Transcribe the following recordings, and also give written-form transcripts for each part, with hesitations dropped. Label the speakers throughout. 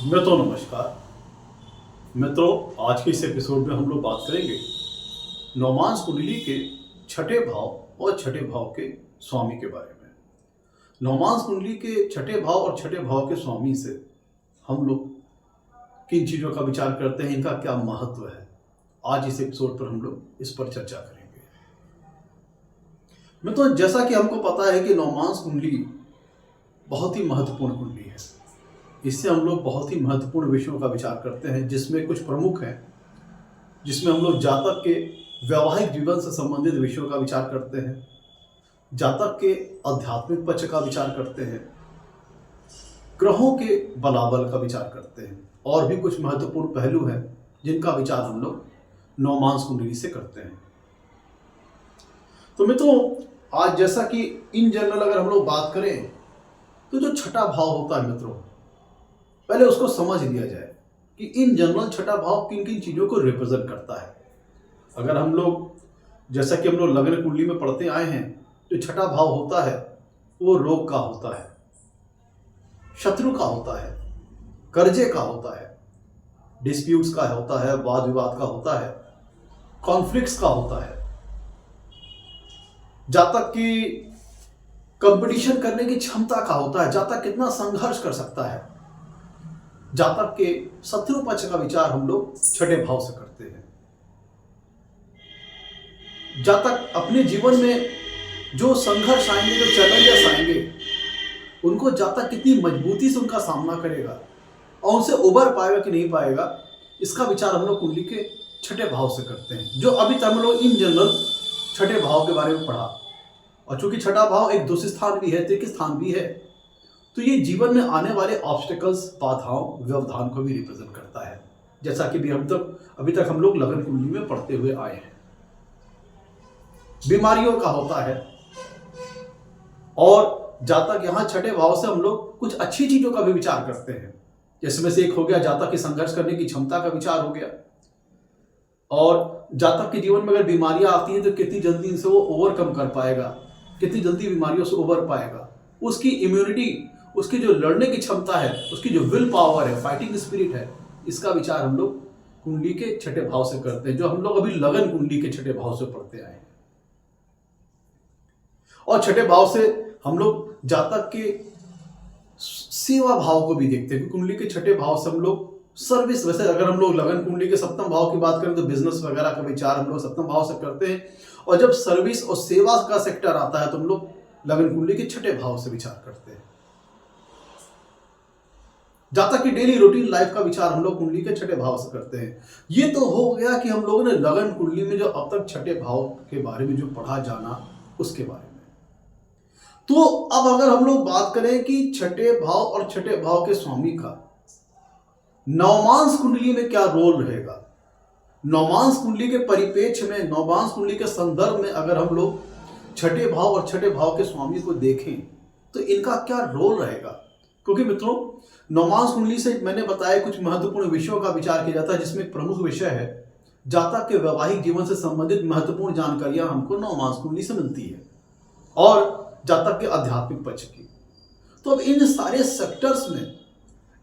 Speaker 1: मित्रों नमस्कार। मित्रों, आज के इस एपिसोड में हम लोग बात करेंगे नवमांस कुंडली के छठे भाव और छठे भाव के स्वामी के बारे में। नवमांस कुंडली के छठे भाव और छठे भाव के स्वामी से हम लोग किन चीज़ों का विचार करते हैं, इनका क्या महत्व है, आज इस एपिसोड पर हम लोग इस पर चर्चा करेंगे। मित्रों, जैसा कि हमको पता है कि नवमांस कुंडली बहुत ही महत्वपूर्ण कुंडली है। इससे हम लोग बहुत ही महत्वपूर्ण विषयों का विचार करते हैं, जिसमें कुछ प्रमुख हैं, जिसमें हम लोग जातक के वैवाहिक जीवन से संबंधित विषयों का विचार करते हैं, जातक के आध्यात्मिक पक्ष का विचार करते हैं, ग्रहों के बलाबल का विचार करते हैं और भी कुछ महत्वपूर्ण पहलू हैं जिनका विचार हम लोग नवमांस कुंडली से करते हैं। तो मित्रों, आज जैसा कि इन जनरल अगर हम लोग बात करें तो जो छठा भाव होता है मित्रों, पहले उसको समझ लिया जाए कि इन जनरल छठा भाव किन किन चीज़ों को रिप्रेजेंट करता है। अगर हम लोग जैसा कि हम लोग लग्न कुंडली में पढ़ते आए हैं, जो छठा भाव होता है वो रोग का होता है, शत्रु का होता है, कर्जे का होता है, डिस्प्यूट्स का होता है, वाद विवाद का होता है, कॉन्फ्लिक्ट्स का होता है, जातक की कंपटीशन करने की क्षमता का होता है, जातक कितना संघर्ष कर सकता है, जातक के शत्रु पक्ष का विचार हम लोग छठे भाव से करते हैं। जातक अपने जीवन में जो संघर्ष आएंगे, जो चैलेंजेस आएंगे, उनको जातक कितनी मजबूती से उनका सामना करेगा और उनसे उबर पाएगा कि नहीं पाएगा, इसका विचार हम लोग कुंडली के छठे भाव से करते हैं। जो अभी तक हम लोग इन जनरल छठे भाव के बारे में पढ़ा, और चूंकि छठा भाव एक दुष्ट स्थान भी है, तृतीय स्थान भी है, तो ये जीवन में आने वाले ऑब्स्टिकल्स, बाधाओं, व्यवधान को भी रिप्रेजेंट करता है, जैसा कि अभी तक हम लोग लग्न कुंडली में पढ़ते हुए आए हैं। बीमारियों का होता है, और जातक यहाँ छठे भाव से हम लोग कुछ अच्छी चीजों का भी विचार करते हैं, जिसमें से एक हो गया जातक की संघर्ष करने की क्षमता का विचार हो गया, और जातक के जीवन में अगर बीमारियां आती हैं तो कितनी जल्दी इनसे वो ओवरकम कर पाएगा, कितनी जल्दी बीमारियों से उबर पाएगा, उसकी इम्यूनिटी, उसकी जो लड़ने की क्षमता है, उसकी जो विल पावर है, फाइटिंग स्पिरिट है, इसका विचार हम लोग कुंडली के छठे भाव से करते हैं, जो हम लोग अभी लगन कुंडली के छठे भाव से पढ़ते आए हैं। और छठे भाव से हम लोग जातक के सेवा भाव को भी देखते हैं। कुंडली के छठे भाव से हम लोग सर्विस, वैसे अगर हम लोग लगन कुंडली के सप्तम भाव की बात करें तो बिजनेस वगैरह का विचार हम लोग सप्तम भाव से करते हैं, और जब सर्विस और सेवा का सेक्टर आता है तो हम लोग लगन कुंडली के छठे भाव से विचार करते हैं। जातक की डेली रूटीन लाइफ का विचार हम लोग कुंडली के छठे भाव से करते हैं। ये तो हो गया कि हम लोगों ने लगन कुंडली में जो अब तक छठे भाव के बारे में जो पढ़ा जाना, उसके बारे में। तो अब अगर हम लोग बात करें कि छठे भाव और छठे भाव के स्वामी का नवमांस कुंडली में क्या रोल रहेगा, नवमांस कुंडली के परिप्रेक्ष्य में, नवमांस कुंडली के संदर्भ में अगर हम लोग छठे भाव और छठे भाव के स्वामी को देखें तो इनका क्या रोल रहेगा। क्योंकि मित्रों, नवमांस कुंडली से मैंने बताया कुछ महत्वपूर्ण विषयों का विचार किया जाता है, जिसमें एक प्रमुख विषय है जातक के वैवाहिक जीवन से संबंधित महत्वपूर्ण जानकारियां हमको नवमांस कुंडली से मिलती है, और जातक के आध्यात्मिक पक्ष की। तो अब इन सारे सेक्टर्स में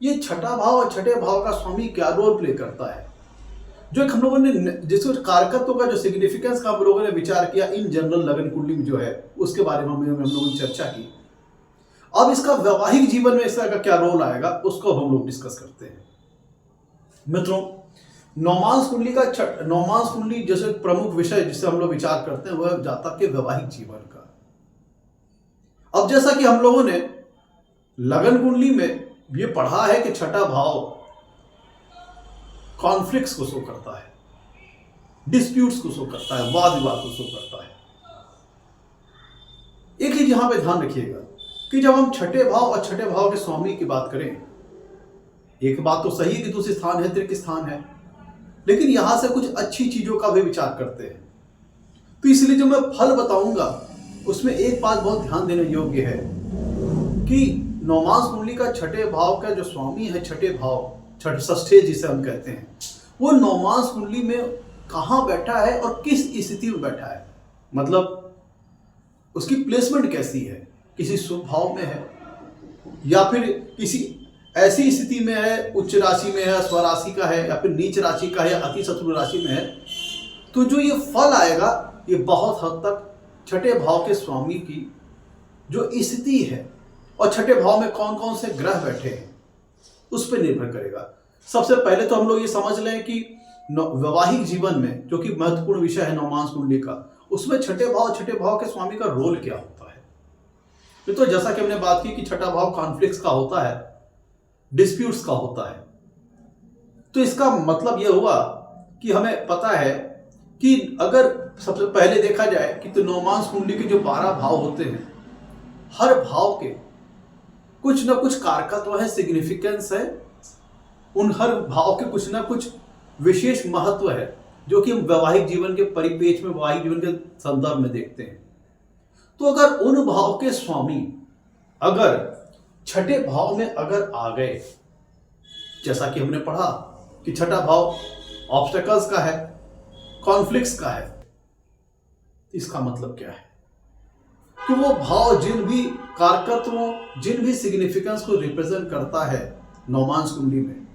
Speaker 1: ये छठा भाव और छठे भाव का स्वामी क्या रोल प्ले करता है, जो हम लोगों ने जिसको कारकत्व का जो सिग्निफिकेंस का हम लोगों ने विचार किया इन जनरल लगन कुंडली में जो है, उसके बारे में हम लोगों ने चर्चा की। अब इसका वैवाहिक जीवन में इसका क्या रोल आएगा, उसको हम लोग डिस्कस करते हैं। मित्रों, नवमांस कुंडली जैसे प्रमुख विषय जिससे हम लोग विचार करते हैं वह जातक के वैवाहिक जीवन का। अब जैसा कि हम लोगों ने लगन कुंडली में ये पढ़ा है कि छठा भाव कॉन्फ्लिक्ट्स को शो करता है, डिस्प्यूट्स को शो करता है, वाद विवाद को शो करता है। एक ही यहां पे ध्यान रखिएगा कि जब हम छठे भाव और छठे भाव के स्वामी की बात करें, एक बात तो सही है कि दूसरे स्थान है, तृतीय स्थान है, लेकिन यहां से कुछ अच्छी चीजों का भी विचार करते हैं। तो इसलिए जो मैं फल बताऊंगा उसमें एक बात बहुत ध्यान देने योग्य है कि नवमांस कुंडली का छठे भाव का जो स्वामी है, छठे भाव, षष्ठे जिसे हम कहते हैं, वो नवमांस कुंडली में कहां बैठा है और किस स्थिति में बैठा है, मतलब उसकी प्लेसमेंट कैसी है, किसी शुभ भाव में है या फिर किसी ऐसी स्थिति में है, उच्च राशि में है, स्वराशि का है, या फिर नीच राशि का है, या अति शत्रु राशि में है, तो जो ये फल आएगा ये बहुत हद तक छठे भाव के स्वामी की जो स्थिति है और छठे भाव में कौन कौन से ग्रह बैठे हैं उस पर निर्भर करेगा। सबसे पहले तो हम लोग ये समझ लें कि वैवाहिक जीवन में, जो कि महत्वपूर्ण विषय है नवमांस कुंडली का, उसमें छठे भाव के स्वामी का रोल क्या होता है। तो जैसा कि हमने बात की कि छठा भाव कॉन्फ्लिक्ट्स का होता है, डिस्प्यूट्स का होता है। तो इसका मतलब यह हुआ कि हमें पता है कि अगर सबसे पहले देखा जाए कि तो नवमांस कुंडली के जो 12 भाव होते हैं, हर भाव के कुछ ना कुछ कारकत्व है, सिग्निफिकेंस है, उन हर भाव के कुछ ना कुछ विशेष महत्व है, जो कि हम वैवाहिक जीवन के परिपेक्ष में, वैवाहिक जीवन के संदर्भ में देखते हैं। तो अगर उन भाव के स्वामी अगर छठे भाव में अगर आ गए, जैसा कि हमने पढ़ा कि छठा भाव ऑब्स्टेकल्स का है, कॉन्फ्लिक्ट्स का है, इसका मतलब क्या है कि वो भाव जिन भी कारकत्वों, जिन भी सिग्निफिकेंस को रिप्रेजेंट करता है नवमांस कुंडली में,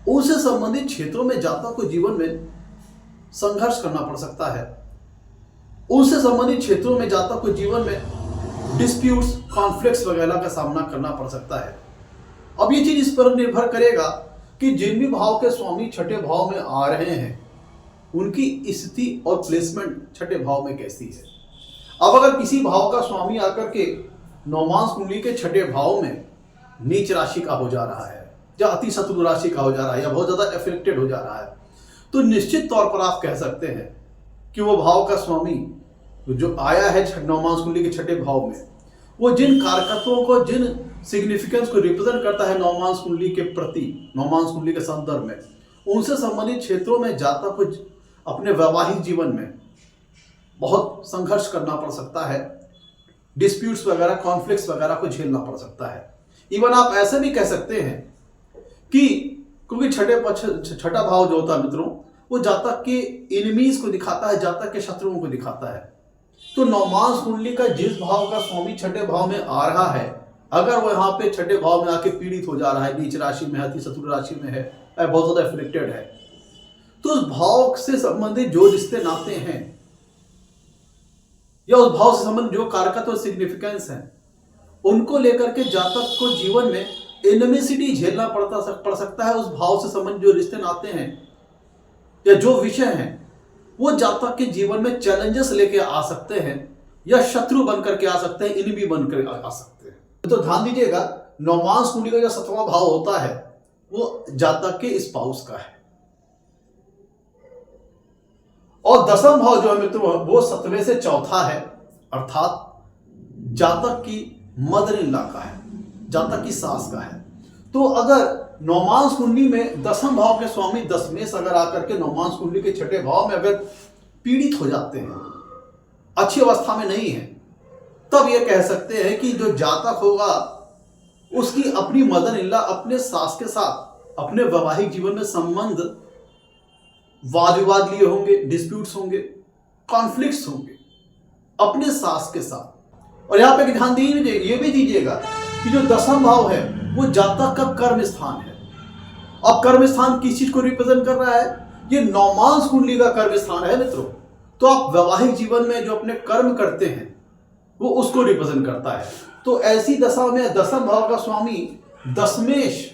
Speaker 1: उससे संबंधित क्षेत्रों में जातक को जीवन में संघर्ष करना पड़ सकता है। उससे संबंधित क्षेत्रों में जातक को जीवन में डिस्प्यूट्स, कॉन्फ्लिक्ट्स वगैरह का सामना करना पड़ सकता है। अब ये चीज इस पर निर्भर करेगा कि जिन भी भाव के स्वामी छठे भाव में आ रहे हैं उनकी स्थिति और प्लेसमेंट छठे भाव में कैसी है। अब अगर किसी भाव का स्वामी आकर के नवमांस कुंडली के छठे भाव में नीच राशि का हो जा रहा है, या अति शत्रु राशि का हो जा रहा है, या बहुत ज्यादा एफेक्टेड हो जा रहा है, तो निश्चित तौर पर आप कह सकते हैं कि वो भाव का स्वामी जो आया है नवमांस कुंडली के छठे भाव में, वो जिन कारकत्वों को, जिन सिग्निफिकेंस को रिप्रेजेंट करता है नवमांस कुंडली के प्रति, नवमांस कुंडली के संदर्भ में, उनसे संबंधित क्षेत्रों में जातक को अपने वैवाहिक जीवन में बहुत संघर्ष करना पड़ सकता है, डिस्प्यूट्स वगैरह, कॉन्फ्लिक्ट्स वगैरह को झेलना पड़ सकता है। इवन आप ऐसे भी कह सकते हैं कि क्योंकि छठा भाव जो होता है मित्रों, वो जातक के एनिमीज को दिखाता है, जातक के शत्रुओं को दिखाता है। तो नवमांस कुंडली का जिस भाव का स्वामी छठे भाव में आ रहा है, अगर वो यहाँ पे छठे भाव में आके पीड़ित हो जा रहा है, नीच राशि में है, अति शत्रु राशि में है, बहुत ज्यादा एफेक्टेड है, तो उस भाव से संबंधित जो रिश्ते नाते हैं या उस भाव से संबंधित जो कारकत्व और सिग्निफिकेंस है, उनको लेकर के जातक को जीवन में एनिमिसिटी झेलना पड़ सकता है। उस भाव से संबंधित जो रिश्ते नाते हैं या जो विषय हैं, वो जातक के जीवन में चैलेंजेस लेके आ सकते हैं, या शत्रु बनकर के आ सकते हैं, एनिमी बनकर आ सकते हैं। तो ध्यान दीजिएगा, नवमांस कुंडली का जो 7वां भाव होता है वो जातक के स्पाउस का है, और 10वां भाव जो है मित्रों वो 7वें से चौथा है, अर्थात जातक की मदर इन लॉ का है, जातक की सास का है। तो अगर नवमांस कुंडली में 10वां भाव के स्वामी दशमेश अगर आकर के नवमांस कुंडली के छठे भाव में अगर पीड़ित हो जाते हैं, अच्छी अवस्था में नहीं है, तब ये कह सकते हैं कि जो जातक होगा उसकी अपनी मदर इन लॉ, अपने सास के साथ अपने वैवाहिक जीवन में संबंध, वाद विवाद लिए होंगे, डिस्प्यूट्स होंगे, कॉन्फ्लिक्ट्स होंगे अपने सास के साथ। और यहाँ पे ध्यान दीजिए, ये भी दीजिएगा कि जो 10वां भाव है वो जातक का कर्म स्थान है। अब कर्म स्थान किस चीज को रिप्रेजेंट कर रहा है? ये नवमांस कुंडली का कर्म स्थान है मित्रों। तो आप वैवाहिक जीवन में जो अपने कर्म करते हैं वो उसको रिप्रेजेंट करता है। तो ऐसी दशा में 10वां भाव का स्वामी दशमेश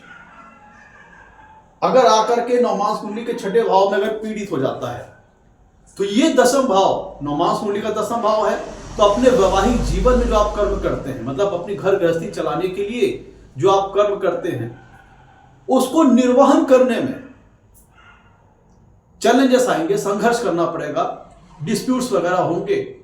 Speaker 1: अगर आकर के नवमांस कुंडली के छठे भाव में अगर पीड़ित हो जाता है, तो ये 10वां भाव नवमांस कुंडली का 10वां भाव है। तो अपने वैवाहिक जीवन में जो आप कर्म करते हैं, मतलब अपनी घर गृहस्थी चलाने के लिए जो आप कर्म करते हैं, उसको निर्वहन करने में चैलेंजेस आएंगे, संघर्ष करना पड़ेगा, डिस्प्यूट्स वगैरह होंगे।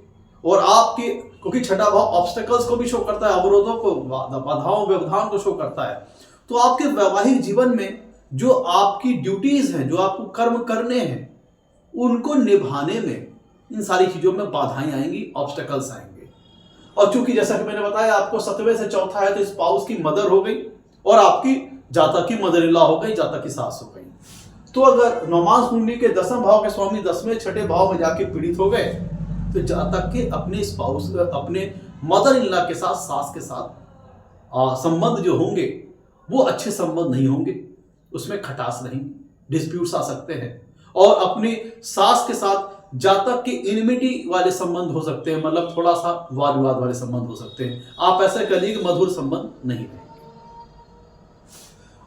Speaker 1: और आपके, क्योंकि छठा भाव ऑब्स्टेकल्स को भी शो करता है, अवरोधों को, बाधाओं, व्यवधान को शो करता है। तो आपके वैवाहिक जीवन में जो आपकी ड्यूटीज हैं, जो आपको कर्म करने हैं, उनको निभाने में इन सारी चीजों में बाधाएं आएंगी, ऑब्स्टेकल्स आएंगे। और चूंकि जैसा कि मैंने बताया आपको 7वें से चौथा है, तो स्पाउस की मदर हो गई और आपकी जातक की मदर इन लॉ हो गई, जातक की सास हो गई। तो अगर नवमांस कुंडली के 10वां भाव के स्वामी 10वें छठे भाव में जाके पीड़ित हो गए, तो जातक के अपने स्पाउस, अपने मदर इन लॉ के साथ, सास के साथ संबंध जो होंगे वो अच्छे संबंध नहीं होंगे, उसमें खटास नहीं, डिस्प्यूट्स आ सकते हैं। और अपनी सास के साथ जातक के इनमिटी वाले संबंध हो सकते हैं, मतलब थोड़ा सा वाद विवाद वाले संबंध हो सकते हैं। आप ऐसा करिए कि मधुर संबंध नहीं रहेंगे।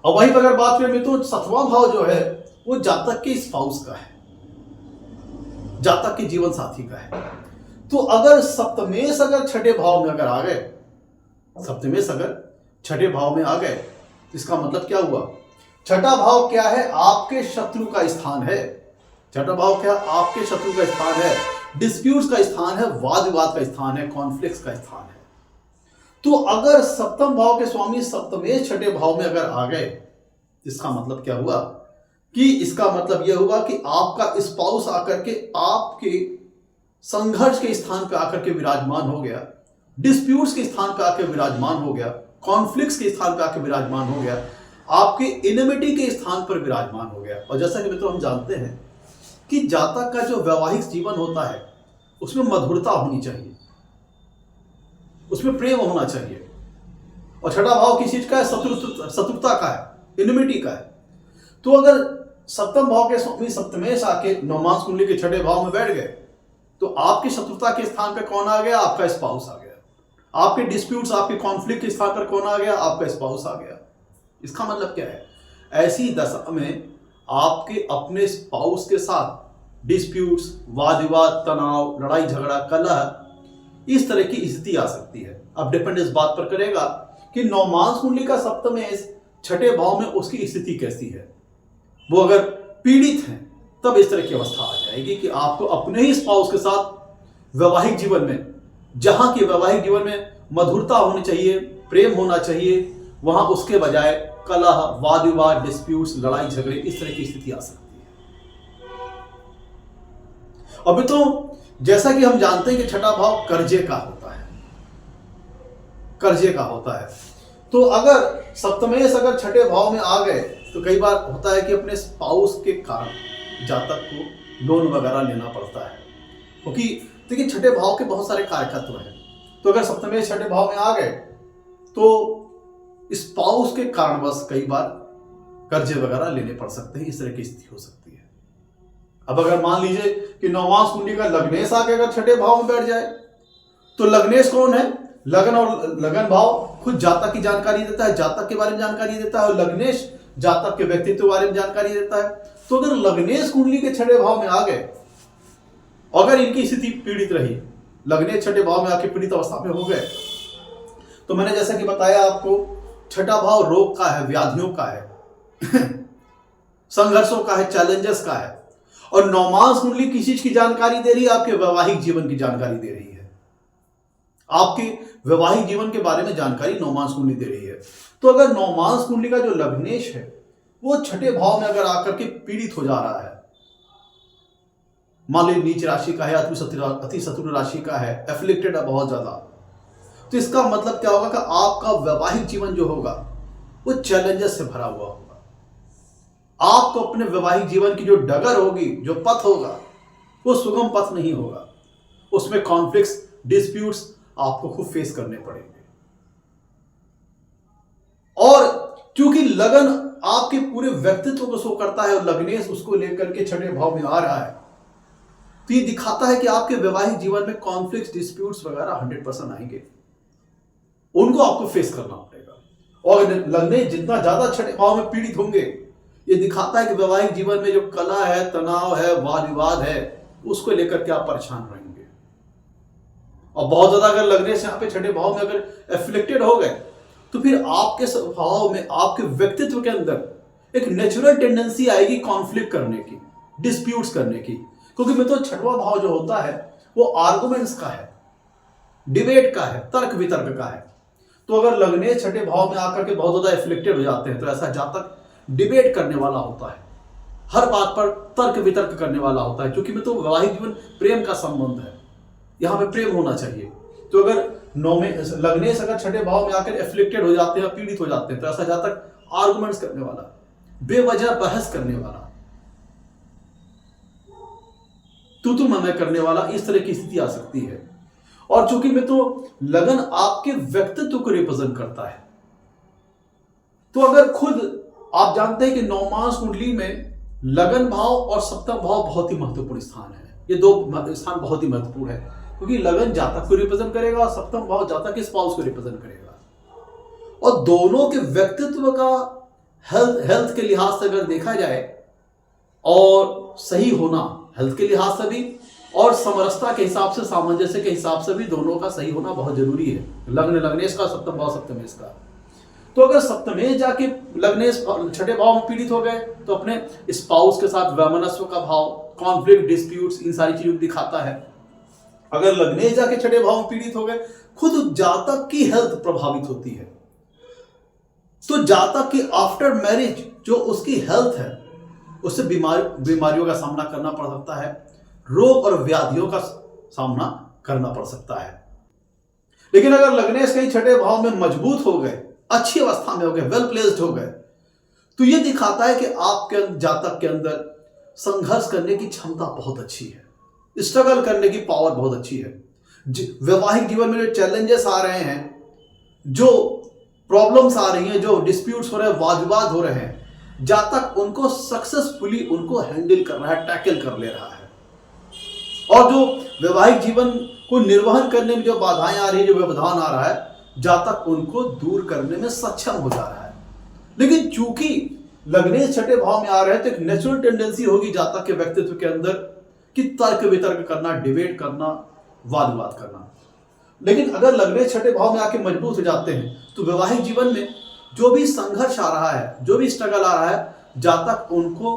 Speaker 1: और वहीं पर अगर बात करें तो सातवां भाव जो है वो जातक के स्पाउस का है, जातक के जीवन साथी का है। तो अगर सप्तमेश अगर छठे भाव में अगर आ गए, सप्तमेश अगर छठे भाव में आ गए, इसका मतलब क्या हुआ? छठा भाव क्या है? आपके शत्रु का स्थान है। छठा भाव क्या? आपके शत्रु का स्थान है, डिस्प्यूट्स का स्थान है, वाद विवाद का स्थान है, कॉन्फ्लिक्ट्स का स्थान है। तो अगर सप्तम भाव के स्वामी सप्तमेश छठे भाव में अगर आ गए, इसका मतलब क्या हुआ? कि इसका मतलब यह हुआ कि आपका स्पाउस आकर के आपके संघर्ष के स्थान पर आकर के विराजमान हो गया, डिस्प्यूट्स के स्थान पर आकर विराजमान हो गया, कॉन्फ्लिक्ट्स के स्थान पर आकर विराजमान हो गया, आपके इनमिटी के स्थान पर विराजमान हो गया। और जैसा कि मित्रों हम जानते हैं कि जातक का जो वैवाहिक जीवन होता है उसमें मधुरता होनी चाहिए, उसमें प्रेम होना चाहिए। और छठा भाव किस चीज का है? शत्रुता का है, इनमिटी का है। तो अगर सप्तम भाव के स्वामी सप्तमेश आके नवमांश कुंडली के छठे भाव में बैठ गए तो आपकी शत्रुता के स्थान पर कौन आ गया? आपका स्पाउस आ गया। आपके डिस्प्यूट्स, आपके कॉन्फ्लिक्ट के स्थान पर कौन आ गया? आपका स्पाउस आ गया। इसका मतलब क्या है? ऐसी दशा में आपके अपने स्पाउस के साथ डिस्प्यूट्स, वाद विवाद, तनाव, लड़ाई झगड़ा, कलह, इस तरह की स्थिति आ सकती है। अब डिपेंड इस बात पर करेगा कि नवमांश कुंडली का सप्तमेश छठे भाव में उसकी स्थिति कैसी है। वो अगर पीड़ित हैं तब इस तरह की अवस्था आ जाएगी कि आपको अपने ही स्पाउस के साथ वैवाहिक जीवन में, जहां के वैवाहिक जीवन में मधुरता होनी चाहिए, प्रेम होना चाहिए, वहां उसके बजाय कलह, वाद विवाद, डिस्प्यूट्स, लड़ाई झगड़े, इस तरह की स्थिति आ सकती है। अभी तो जैसा कि हम जानते हैं कि छठा भाव कर्जे का होता है, कर्जे का होता है। तो अगर सप्तमेश अगर छठे भाव में आ गए तो कई बार होता है कि अपने स्पाउस के कारण जातक को लोन वगैरह लेना पड़ता है, क्योंकि देखिए छठे भाव के बहुत सारे कारकत्व हैं। तो अगर सप्तमेश छठे भाव में आ गए तो स्पाउस के कारणवश कई बार कर्जे वगैरह लेने पड़ सकते हैं, इस तरह की स्थिति हो सकती है। अब अगर मान लीजिए कि नवमांश कुंडली का लग्नेश आके अगर छठे भाव में बैठ जाए तो लग्नेश कौन है? लगन, और लगन भाव खुद जातक की जानकारी देता है, जातक के बारे में जानकारी देता है, और लग्नेश जातक के व्यक्तित्व के बारे में जानकारी देता है। तो अगर लग्नेश कुंडली के छठे भाव में आ गए, अगर इनकी स्थिति पीड़ित रही, लग्नेश छठे भाव में आके पीड़ित अवस्था में हो गए, तो मैंने जैसा कि बताया आपको, छठा भाव रोग का है, व्याधियों का है संघर्षों का है, चैलेंजेस का है। और नवमांश कुंडली किस चीज की जानकारी दे रही है? आपके वैवाहिक जीवन की जानकारी दे रही है, आपके वैवाहिक जीवन के बारे में जानकारी नवमांश कुंडली दे रही है। तो अगर नवमांश कुंडली का जो लग्नेश है वो छठे भाव में अगर आकर के पीड़ित हो जा रहा है, मान लीजिए नीच राशि का है, अति शत्रु राशि का है, एफ्लिक्टेड है बहुत ज्यादा, तो इसका मतलब क्या होगा कि आपका वैवाहिक जीवन जो होगा वो चैलेंजेस से भरा हुआ होगा। आपको अपने वैवाहिक जीवन की जो डगर होगी, जो पथ होगा, वो सुगम पथ नहीं होगा, उसमें कॉन्फ्लिक्ट्स, डिस्प्यूट्स आपको खूब फेस करने पड़ेंगे। और क्योंकि लगन आपके पूरे व्यक्तित्व को शो करता है और लग्नेश उसको लेकर के छठे भाव में आ रहा है, तो ये दिखाता है कि आपके वैवाहिक जीवन में कॉन्फ्लिक्ट्स, डिस्प्यूट्स वगैरह 100% आएंगे, उनको आपको फेस करना पड़ेगा। और लग्नेश जितना ज्यादा छठे भाव में पीड़ित होंगे, ये दिखाता है कि वैवाहिक जीवन में जो कलह है, तनाव है, वाद विवाद है, उसको लेकर के आप परेशान रहेंगे। और बहुत ज्यादा अगर लग्नेश यहाँ पे छठे भाव में अगर एफ्लिक्टेड हो गए तो फिर आपके स्वभाव में, आपके व्यक्तित्व के अंदर एक नेचुरल टेंडेंसी आएगी कॉन्फ्लिक्ट करने की, डिस्प्यूट्स करने की। क्योंकि मैं तो छठवां भाव जो होता है वो आर्गुमेंट्स का है, डिबेट का है, तर्क वितर्क का है। तो अगर लग्नेश छठे भाव में आकर के बहुत ज्यादा एफ्लिक्टेड हो जाते हैं तो ऐसा जातक डिबेट करने वाला होता है, हर बात पर तर्क वितर्क करने वाला होता है। क्योंकि मैं तो वैवाहिक जीवन प्रेम का संबंध है, यहाँ पे प्रेम होना चाहिए। तो अगर लग्नेश अगर छठे भाव में आकर एफ्लिक्टेड हो जाते हैं, पीड़ित हो जाते हैं, तो ऐसा जातक आर्गुमेंट्स करने वाला, बेवजह बहस करने वाला, तू मैं करने वाला, इस तरह की स्थिति आ सकती है। और चूंकि मैं तो लगन आपके व्यक्तित्व को रिप्रेजेंट करता है, तो अगर खुद आप जानते हैं कि नवमांश कुंडली में लगन भाव और सप्तम भाव बहुत ही महत्वपूर्ण स्थान है। ये दो स्थान बहुत ही महत्वपूर्ण है, क्योंकि लगन जातक को रिप्रेजेंट करेगा और सप्तम भाव जातक के स्पाउस को रिप्रेजेंट करेगा। और दोनों के व्यक्तित्व का हेल्थ के लिहाज से अगर देखा जाए, और सही होना हेल्थ के लिहाज से भी और समरसता के हिसाब से, सामंजस्य के हिसाब से भी दोनों का सही होना बहुत जरूरी है। लग्न लग्नेश का, सप्तम भाव सप्तमेश का। तो अगर सप्तमेश जाके लग्नेश छठे भाव में पीड़ित हो गए तो अपने स्पाउस के साथ वैमनस्व का भाव, कॉन्फ्लिक्ट, डिस्प्यूट्स, इन सारी चीजों को दिखाता है। अगर लग्नेश जाके छठे भाव में पीड़ित हो गए, खुद जातक की हेल्थ प्रभावित होती है। तो जातक की आफ्टर मैरिज जो उसकी हेल्थ है, उससे बीमारियों का सामना करना पड़ सकता है, रोग और व्याधियों का सामना करना पड़ सकता है। लेकिन अगर लग्नेश कहीं छठे भाव में मजबूत हो गए, अच्छी अवस्था में हो गए, वेल प्लेस्ड हो गए, तो यह दिखाता है कि आपके जातक के अंदर संघर्ष करने की क्षमता बहुत अच्छी है, स्ट्रगल करने की पावर बहुत अच्छी है। वैवाहिक जीवन में जो चैलेंजेस आ रहे हैं, जो प्रॉब्लम्स आ रही हैं, जो डिस्प्यूट्स हो रहे हैं, वाद विवाद हो रहे हैं, जातक उनको सक्सेसफुली उनको हैंडल कर रहा है, टैकल कर ले रहा है। और जो वैवाहिक जीवन को निर्वहन करने में जो बाधाएं आ रही है, जो व्यवधान आ रहा है, जातक उनको दूर करने में सक्षम हो जा रहा है। लेकिन चूंकि लग्नेश छठे भाव में आ रहे हैं, तो एक नेचुरल टेंडेंसी होगी जातक के व्यक्तित्व के अंदर कि तर्क वितर्क करना, डिबेट करना, वाद विवाद करना। लेकिन अगर लग्नेश छठे भाव में आके मजबूत हो जाते हैं, तो वैवाहिक जीवन में जो भी संघर्ष आ रहा है, जो भी स्ट्रगल आ रहा है, जातक उनको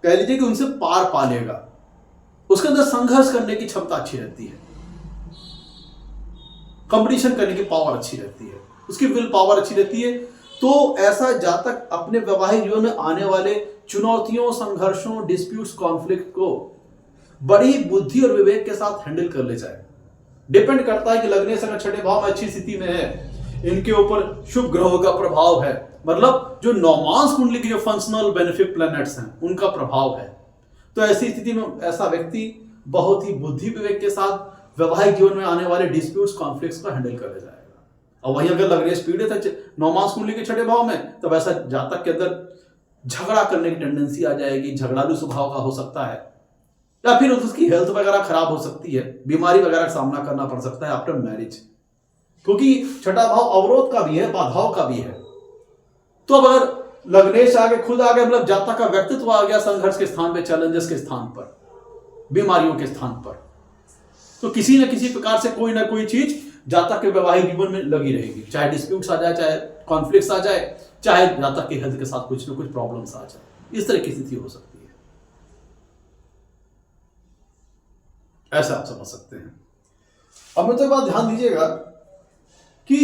Speaker 1: कह लीजिए कि उनसे पार पा लेगा। उसके अंदर संघर्ष करने की क्षमता अच्छी रहती है, कंपटीशन करने की पावर अच्छी रहती है, उसकी विल पावर अच्छी रहती है। तो ऐसा जातक अपने वैवाहिक जीवन में आने वाले चुनौतियों, संघर्षों, डिस्प्यूट्स, कॉन्फ्लिक्ट को बड़ी बुद्धि और विवेक के साथ हैंडल कर ले जाए। डिपेंड करता है कि लग्नेश अगर छठे भाव में अच्छी स्थिति में है, इनके ऊपर शुभ ग्रहों का प्रभाव है, मतलब जो नवमांश कुंडली की जो फंक्शनल बेनिफिट प्लैनेट्स हैं उनका प्रभाव है, तो ऐसी स्थिति में ऐसा व्यक्ति बहुत ही बुद्धि विवेक के साथ वैवाहिक जीवन में आने वाले डिस्प्यूट्स, कॉन्फ्लिक्ट्स को हैंडल कर ले जाएगा। और वहीं अगर लग्नेश पीड़ित है नवमांश कुंडली के छठे भाव में, तो वैसा जातक के अंदर झगड़ा करने की टेंडेंसी आ जाएगी, झगड़ालू स्वभाव का हो सकता है, या फिर उसकी हेल्थ वगैरह खराब हो सकती है, बीमारी वगैरह का सामना करना पड़ सकता है आफ्टर मैरिज, क्योंकि छठा भाव अवरोध का भी है, बाधाओं का भी है। तो अब अगर लग्नेश आगे, खुद आगे, मतलब जातक का व्यक्तित्व आ गया संघर्ष के स्थान पे, चैलेंजेस के स्थान पर, बीमारियों के स्थान पर, तो किसी न किसी प्रकार से कोई ना कोई चीज जातक के वैवाहिक जीवन में लगी रहेगी, चाहे डिस्प्यूट्स आ जाए, चाहे कॉन्फ्लिक्ट्स आ जाए, चाहे जातक की हेल्थ के साथ कुछ न कुछ प्रॉब्लम्स आ जाए। इस तरह की स्थिति हो सकती है, ऐसा आप समझ सकते हैं। अब मैं तो बात ध्यान दीजिएगा कि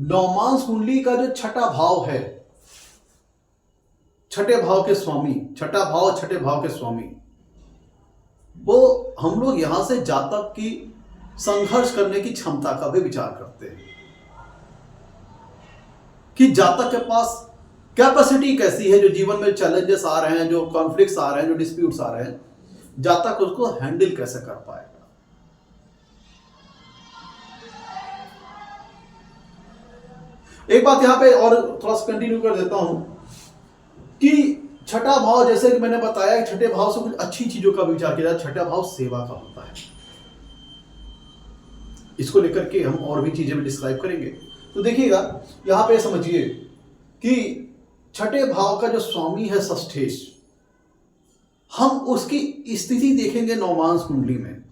Speaker 1: नवमांश कुंडली का जो छठा भाव है, छठे भाव के स्वामी, छठा भाव छठे भाव के स्वामी, वो हम लोग यहां से जातक की संघर्ष करने की क्षमता का भी विचार करते हैं कि जातक के पास कैपेसिटी कैसी है, जो जीवन में चैलेंजेस आ रहे हैं, जो कॉन्फ्लिक्ट्स आ रहे हैं, जो डिस्प्यूट्स आ रहे हैं, जातक उसको हैंडल कैसे कर पाएगा। एक बात यहां पे और थोड़ा सा कंटिन्यू कर देता हूं कि छठा भाव, जैसे कि मैंने बताया, छठे भाव से कुछ अच्छी चीजों का विचार किया जाए। छठा भाव सेवा का होता है, इसको लेकर के हम और भी चीजें भी डिस्क्राइब करेंगे। तो देखिएगा यहां पे समझिए कि छठे भाव का जो स्वामी है षष्ठेश, हम उसकी स्थिति देखेंगे नवमांश कुंडली में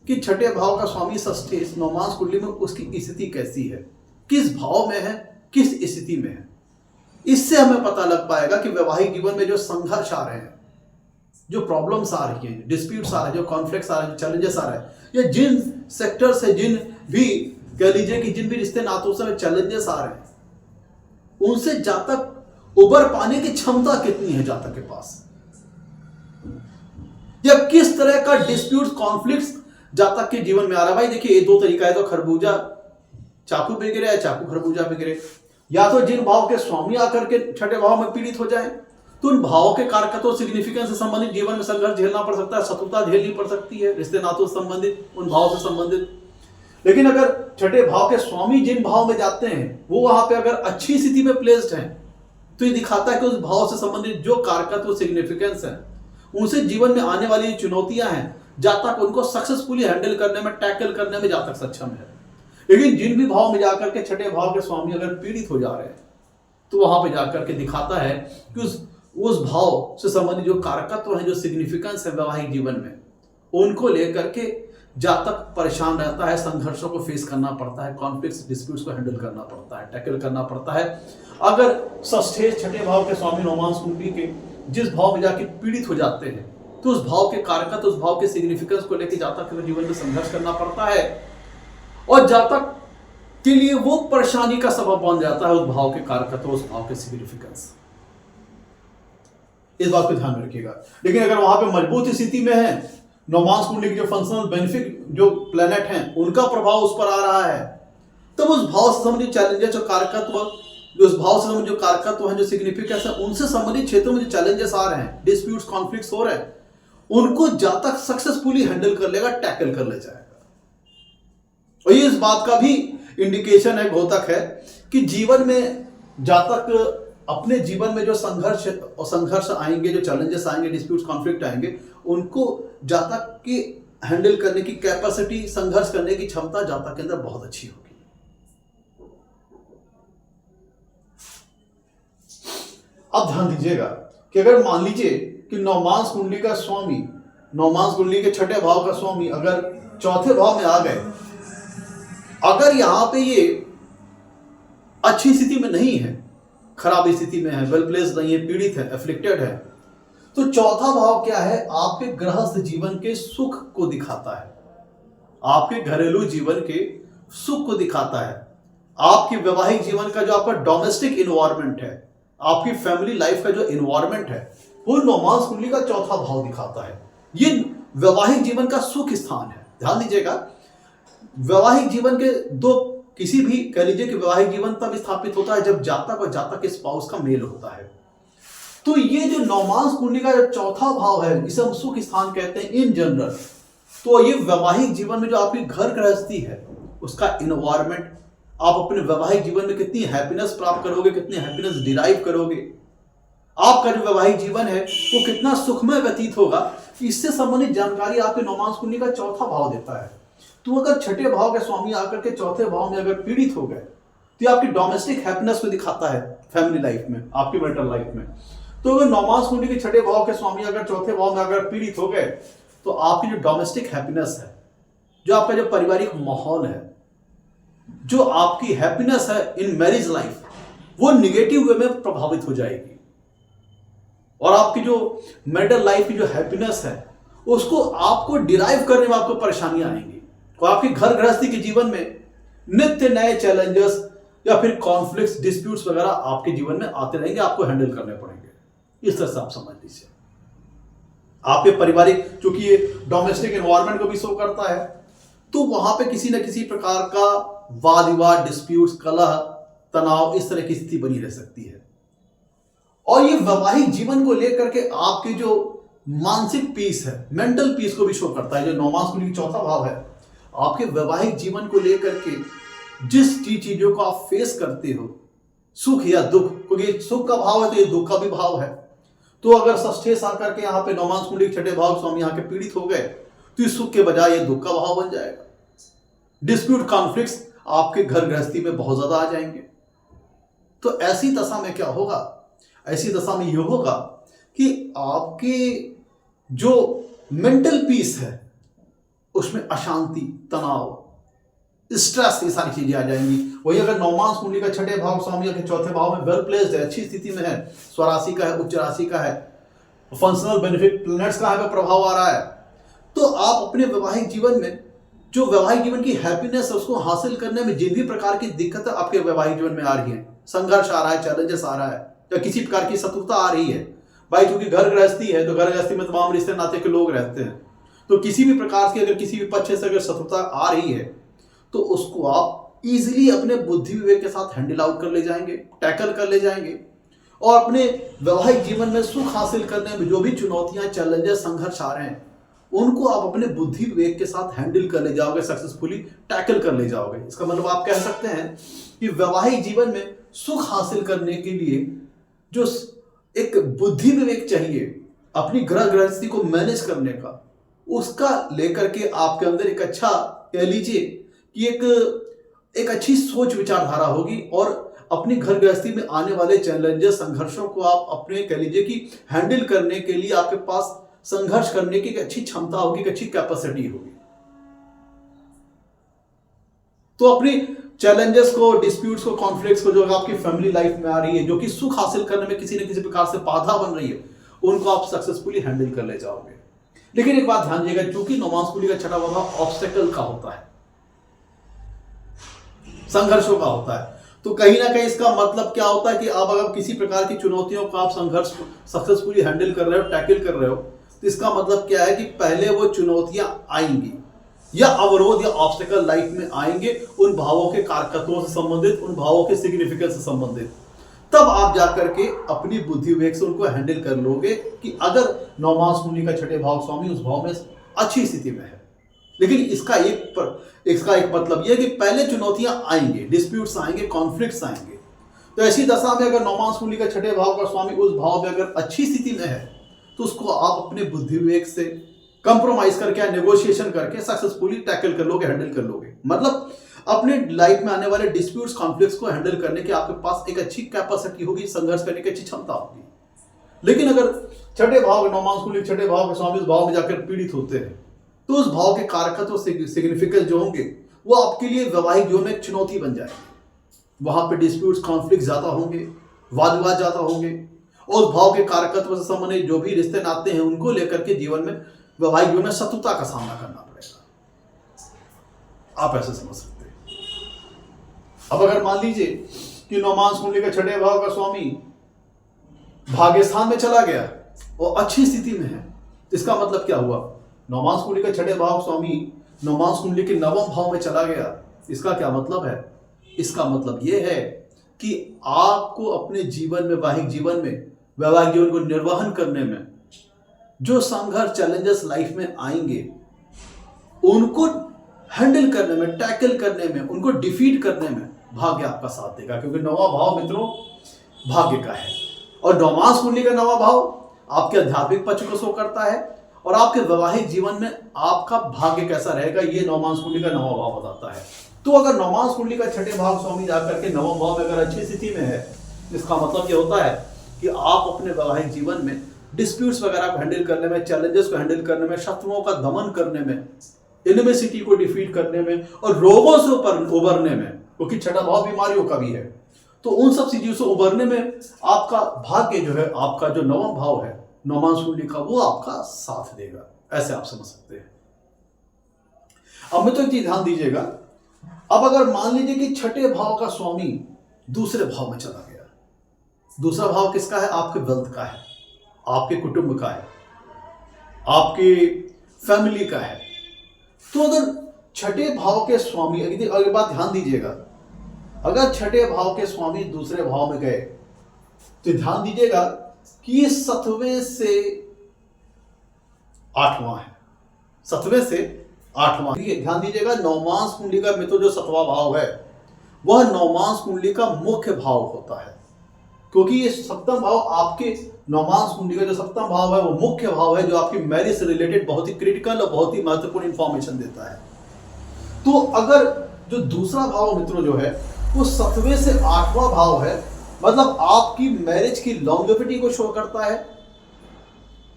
Speaker 1: कि छठे भाव का स्वामी षष्ठेश नवमांश कुंडली में उसकी स्थिति कैसी है, किस भाव में है, किस स्थिति में है। इससे हमें पता लग पाएगा कि वैवाहिक जीवन में जो संघर्ष आ रहे हैं, जो प्रॉब्लम्स आ रही हैं, डिस्प्यूट्स आ रहे हैं, जो कॉन्फ्लिक्ट्स आ रहे हैं, जो चैलेंजेस आ रहे हैं, या जिन सेक्टर से, जिन भी कह लीजिए कि जिन भी रिश्ते नातों से चैलेंजेस आ रहे हैं, उनसे जातक उबर पाने की क्षमता कितनी है जातक के पास, या किस तरह का डिस्प्यूट्स, कॉन्फ्लिक्ट्स जातक के जीवन में आ रहा है। भाई देखिए, ये दो तरीका है, तो खरबूजा चाकू पे गिरे या चाकू खरबूजा पे गिरे। या तो जिन भाव के स्वामी आकर के छठे भाव में पीड़ित हो जाए, तो उन भावों के कारकत्व, सिग्निफिकेंस से संबंधित जीवन में संघर्ष झेलना पड़ सकता है, शत्रुता झेलनी पड़ सकती है, रिश्ते नातों से संबंधित, उन भाव से संबंधित। लेकिन अगर छठे भाव के स्वामी जिन भाव में जाते हैं, वो वहां पे अगर अच्छी स्थिति में प्लेस्ड हैं, तो ये दिखाता है कि उस भाव से संबंधित जो कारकत्व सिग्निफिकेंस है, उनसे जीवन में आने वाली चुनौतियां हैं, जहां तक उनको सक्सेसफुली हैंडल करने में, टैकल करने में जहां तक सक्षम है। लेकिन जिन भी भाव में जाकर के छठे भाव के स्वामी अगर पीड़ित हो जा रहे हैं, तो वहां पे जाकर के दिखाता है कि उस भाव से संबंधित जो कारकत्व है, जो सिग्निफिकेंस है वैवाहिक जीवन में, उनको लेकर के जहां तक परेशान रहता है, संघर्षों को फेस करना पड़ता है, कॉन्फ्लिक्ट्स, डिस्प्यूट्स को हैंडल करना पड़ता है, टैकल करना पड़ता है। अगर षष्ठे छठे भाव के स्वामी नवमांश कुंडली के जिस भाव में जाके पीड़ित हो जाते हैं, तो उस भाव के कारकत्व, उस भाव के सिग्निफिकेंस को लेकर जहां तक जीवन में संघर्ष करना पड़ता है, और जहां तक के लिए वो परेशानी का सबब बन जाता है उस भाव के कारकत्व, उस भाव के सिग्निफिकेंस। इस बात को ध्यान में रखिएगा। लेकिन अगर वहां पे मजबूत स्थिति में है, नवमांश कुंडली के जो फंक्शनल बेनिफिट जो प्लेनेट हैं, उनका प्रभाव उस पर आ रहा है, तब उस भाव से संबंधित चैलेंजेस और कारकत्व, जो उस भाव से संबंधित जो कारकत्व हैं, जो सिग्निफिकेंस है, उनसे संबंधित क्षेत्रों में जो चैलेंजेस आ रहे हैं, डिस्प्यूट्स, कॉन्फ्लिक्ट्स हो रहे हैं, उनको जहां तक सक्सेसफुली हैंडल कर लेगा, टैकल कर ले जाएगा। और ये इस बात का भी इंडिकेशन है, घोतक है, कि जीवन में जहां तक अपने जीवन में जो संघर्ष आएंगे, जो चैलेंजेस आएंगे, डिस्प्यूट्स, कॉन्फ्लिक्ट आएंगे, उनको जहां तक कि हैंडल करने की कैपेसिटी, संघर्ष करने की क्षमता जहां तक के अंदर बहुत अच्छी होगी। अब ध्यान दीजिएगा कि अगर मान लीजिए कि नवमांश कुंडली का स्वामी, नवमांश कुंडली के छठे भाव का स्वामी अगर चौथे भाव में आ गए, अगर यहां पे ये अच्छी स्थिति में नहीं है, खराब स्थिति में है, वेल प्लेस्ड नहीं है, पीड़ित है, एफ्लिक्टेड है, तो चौथा भाव क्या है? आपके गृहस्थ जीवन के सुख को दिखाता है, आपके घरेलू जीवन के सुख को दिखाता है, आपके वैवाहिक जीवन का जो आपका डोमेस्टिक इन्वायरमेंट है, आपकी फैमिली लाइफ का जो इन्वायरमेंट है, वो नवमांश कुंडली का चौथा भाव दिखाता है। ये वैवाहिक जीवन का सुख स्थान है। ध्यान दीजिएगा, वैवाहिक जीवन के दो, किसी भी कह लीजिए कि वैवाहिक जीवन तब स्थापित होता है जब जातक और जातक के स्पाउस का मेल होता है। तो ये जो नवमांश कुंडली का जो चौथा भाव है, इसे हम सुख स्थान कहते हैं इन जनरल। तो ये वैवाहिक जीवन में जो आपकी घर गृहस्थी है, उसका इन्वायरमेंट, आप अपने वैवाहिक जीवन में कितनी हैप्पीनेस प्राप्त करोगे, कितनी हैप्पीनेस डिराइव करोगे, आपका जो वैवाहिक जीवन है वो कितना सुखमय व्यतीत होगा, इससे संबंधित जानकारी आपके नवमांश कुंडली का चौथा भाव देता है। तो अगर छठे भाव के स्वामी आकर के चौथे भाव में अगर पीड़ित हो गए, तो ये आपकी डोमेस्टिक हैप्पीनेस को दिखाता है फैमिली लाइफ में, आपकी मैरिटल लाइफ में। तो अगर नवमांश कुंडली के छठे भाव के स्वामी अगर चौथे भाव में अगर पीड़ित हो गए, तो आपकी जो डोमेस्टिक हैप्पीनेस है, जो आपका जो पारिवारिक माहौल है, जो आपकी हैप्पीनेस है इन मैरिज लाइफ, वो निगेटिव वे में प्रभावित हो जाएगी। और आपकी जो मैरिटल लाइफ की जो हैप्पीनेस है, उसको आपको डिराइव करने में आपको परेशानियां आएंगी, और आपकी घर गृहस्थी के जीवन में नित्य नए चैलेंजेस या फिर कॉन्फ्लिक्ट्स, डिस्प्यूट्स वगैरह आपके जीवन में आते रहेंगे, आपको हैंडल करने पड़ेंगे। इस तरह से आप समझ लीजिए। आपके पारिवारिक, चूंकि ये डोमेस्टिक एनवायरनमेंट को भी शो करता है, तो वहां पे किसी न किसी प्रकार का वाद विवाद, डिस्प्यूट्स, कलह, तनाव, इस तरह की स्थिति बनी रह सकती है। और ये वैवाहिक जीवन को लेकर के आपकी जो मानसिक पीस है, मेंटल पीस को भी शो करता है। जो नवमांश कुंडली चौथा भाव है, आपके वैवाहिक जीवन को लेकर के जिस चीजों को आप फेस करते हो, सुख या दुख, क्योंकि सुख का भाव है तो ये दुख का भी भाव है। तो अगर षष्ठे सा करके यहाँ पे नवमांश कुंडली के छठे भाव स्वामी यहाँ के पीड़ित हो गए, तो इस सुख के बजाय ये दुख का भाव बन जाएगा। डिस्प्यूट, कॉन्फ्लिक्ट्स आपके घर गृहस्थी में बहुत ज्यादा आ जाएंगे। तो ऐसी दशा में क्या होगा? ऐसी दशा में यह होगा कि आपके जो मेंटल पीस है उसमें अशांति, तनाव, स्ट्रेस, ये सारी चीजें आ जाएंगी। वही अगर नवमांश कुंडली का छठे भाव स्वामी के चौथे भाव में वेल प्लेस्ड है, अच्छी स्थिति में है, स्वराशि का है, उच्च राशि का है, फंक्शनल बेनिफिट प्लैनेट्स का है प्रभाव आ रहा है, तो आप अपने वैवाहिक जीवन में जो वैवाहिक जीवन की हैप्पीनेस है उसको हासिल करने में जिन भी प्रकार की दिक्कतें आपके वैवाहिक जीवन में आ रही है, संघर्ष आ रहा है, चैलेंजेस आ रहा है, या किसी प्रकार की शत्रुता आ रही है, भाई चूंकि घर गृहस्थी है तो घर गृहस्थी में तमाम रिश्ते नाते के लोग रहते हैं, तो किसी भी प्रकार की अगर किसी भी पक्ष से अगर शत्रुता आ रही है, तो उसको आप इजीली अपने बुद्धि विवेक के साथ हैंडल आउट कर ले जाएंगे, टैकल कर ले जाएंगे, और अपने वैवाहिक जीवन में सुख हासिल करने में जो भी चुनौतियां, चैलेंजेस, संघर्ष आ रहे हैं, उनको आप अपने बुद्धि विवेक के साथ हैंडल कर ले जाओगे, सक्सेसफुली टैकल कर ले जाओगे। इसका मतलब आप कह सकते हैं कि वैवाहिक जीवन में सुख हासिल करने के लिए जो एक बुद्धि विवेक चाहिए अपनी ग्रह गृहस्थी को मैनेज करने का, उसका लेकर के आपके अंदर एक अच्छा, कह लीजिए कि एक अच्छी सोच विचारधारा होगी और अपनी घर गृहस्थी में आने वाले चैलेंजेस, संघर्षों को आप अपने, कह लीजिए कि हैंडल करने के लिए आपके पास संघर्ष करने की एक अच्छी क्षमता होगी, एक अच्छी कैपेसिटी होगी। तो अपनी चैलेंजेस को, डिस्प्यूट्स को, कॉन्फ्लिक्ट्स को जो आपकी फैमिली लाइफ में आ रही है, जो कि सुख हासिल करने में किसी न किसी प्रकार से बाधा बन रही है, उनको आप सक्सेसफुली हैंडल कर ले जाओगे। लेकिन एक बात ध्यान दीजिएगा, क्योंकि नौमांस कुंडली का छठा भाव ऑब्स्टेकल का होता है, संघर्षों का होता है, तो कहीं ना कहीं इसका मतलब क्या होता है कि आप अगर किसी प्रकार की चुनौतियों का आप संघर्ष सक्सेसफुली हैंडल कर रहे हो, टैकल कर रहे हो, तो इसका मतलब क्या है कि पहले वो चुनौतियां आएंगी या अवरोध या ऑब्स्टेकल लाइफ में आएंगे उन भावों के कारकत्वों से संबंधित, उन भावों के सिग्निफिकेंस से संबंधित। तब आप जाकर के अपनी बुद्धि विवेक से उनको हैंडल कर लोगे कि अगर नौमांस कुंडली का छठे भाव स्वामी उस भाव में अच्छी स्थिति में है। लेकिन इसका एक मतलब यह है कि पहले चुनौतियां आएंगे, डिस्प्यूट्स आएंगे, कॉन्फ्लिक्ट्स आएंगे। तो ऐसी दशा में अगर नौमांस कुंडली का छठे भाव का स्वामी उस भाव में अगर अच्छी स्थिति में है, तो उसको आप अपने बुद्धि विवेक से कंप्रोमाइज करके या नेगोशिएशन करके सक्सेसफुली टैकल कर लोगे, हैंडल कर लोगे। मतलब अपने लाइफ में आने वाले डिस्प्यूट्स, कॉन्फ्लिक्ट्स को हैंडल करने की आपके पास एक अच्छी कैपेसिटी होगी, संघर्ष करने की अच्छी क्षमता होगी। लेकिन अगर छठे भाव, नौमांस कुंडली छठे भाव के स्वामी उस भाव में जाकर पीड़ित होते हैं, तो उस भाव के कारकत्व सिग्निफिकेंस जो होंगे वो आपके लिए वैवाहिक जीवन में एक चुनौती बन जाएगी। वहां पे डिस्प्यूट्स, कॉन्फ्लिक्ट ज्यादा होंगे, वाद विवाद ज्यादा होंगे, और उस भाव के कारकत्व से संबंधित जो भी रिश्ते नाते हैं उनको लेकर के जीवन में, वैवाहिक जीवन में शत्रुता का सामना करना पड़ेगा। आप ऐसे समझ सकते हैं। अब अगर मान लीजिए कि नौमांस कुंडली के छठे भाव का स्वामी भाग्य स्थान में चला गया और अच्छी स्थिति में है, इसका मतलब क्या हुआ? नौमांस कुंडली का छठे भाव स्वामी नौमांस कुंडली के नवम भाव में चला गया। इसका क्या मतलब है? इसका मतलब यह है कि आपको अपने जीवन में, वैवाहिक जीवन को निर्वहन करने में जो संघर्ष, चैलेंजेस लाइफ में आएंगे, उनको हैंडल करने में, टैकल करने में, उनको डिफीट करने में भाग्य आपका साथ देगा। क्योंकि नौवां भाव मित्रों भाग्य का है, और नौमांस कुंडली का नौवां भाव आपके आध्यात्मिक पक्ष को शो करता है, और आपके वैवाहिक जीवन में आपका भाग्य कैसा रहेगा ये नौमांस कुंडली का नौवां भाव बताता है। तो अगर नौमांस कुंडली का छठे भाव स्वामी जाकर के नवम भाव में अगर अच्छी स्थिति में है, इसका मतलब ये होता है कि आप अपने वैवाहिक जीवन में डिस्प्यूट्स वगैरह को हैंडल करने में, चैलेंजेस को हैंडल करने में, शत्रुओं का दमन करने में, इनमेसिटी को डिफीट करने में, और रोगों से उबरने में, क्योंकि छठा भाव बीमारियों का भी है, तो उन सब चीजों से उबरने में आपका भाग्य जो है, आपका जो नवम भाव है नौमांस कुंडली का, वो आपका साथ देगा। ऐसे आप समझ सकते हैं। अब मैं तो एक चीज ध्यान दीजिएगा, अब अगर मान लीजिए कि छठे भाव का स्वामी दूसरे भाव में चला गया, दूसरा भाव किसका है? आपके वेल्थ का है, आपके कुटुंब का है, आपके फैमिली का है। तो अगर छठे भाव के स्वामी, अगर बात ध्यान दीजिएगा, अगर छठे भाव के स्वामी दूसरे भाव में गए तो ध्यान दीजिएगा कि ये 7वें से 8वां है, 7वें से 8वां। ध्यान दीजिएगा, नौमांस कुंडली का मित्र जो 7वां भाव है वह नौमांस कुंडली का मुख्य भाव होता है, क्योंकि ये सप्तम भाव आपके नौमांस कुंडली का जो सप्तम भाव है वो मुख्य भाव है, जो आपकी मैरिज से रिलेटेड बहुत ही क्रिटिकल और बहुत ही महत्वपूर्ण इंफॉर्मेशन देता है। तो अगर जो दूसरा भाव मित्रों जो है वो 7वें से 8वां भाव है, मतलब आपकी मैरिज की लॉन्गेविटी को शो करता है,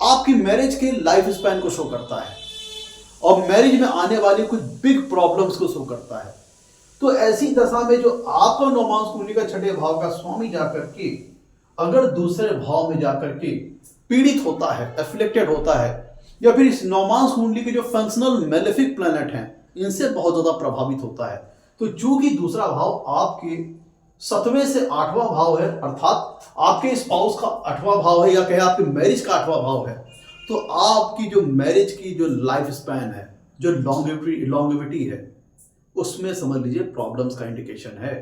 Speaker 1: आपकी मैरिज के लाइफ स्पैन को शो करता है, और मैरिज में आने वाली कुछ बिग प्रॉब्लम्स को शो करता है। तो ऐसी दशा में जो आपका नौमांस कुंडली का छठे भाव का स्वामी जाकर के अगर दूसरे भाव में जाकर के पीड़ित होता है, एफ्लिक्टेड होता है, या फिर इस नौमांस कुंडली के जो फंक्शनल मेलेफिक प्लैनेट हैं इनसे बहुत ज्यादा प्रभावित होता है, तो चूंकि दूसरा भाव आपके 7वें से 8वां भाव है, अर्थात आपके स्पाउस का 8वां भाव है, या कहे आपके मैरिज का 8वां भाव है, तो आपकी जो मैरिज की जो लाइफ स्पैन है, जो लॉन्गेविटी है, उसमें समझ लीजिए प्रॉब्लम्स का इंडिकेशन है।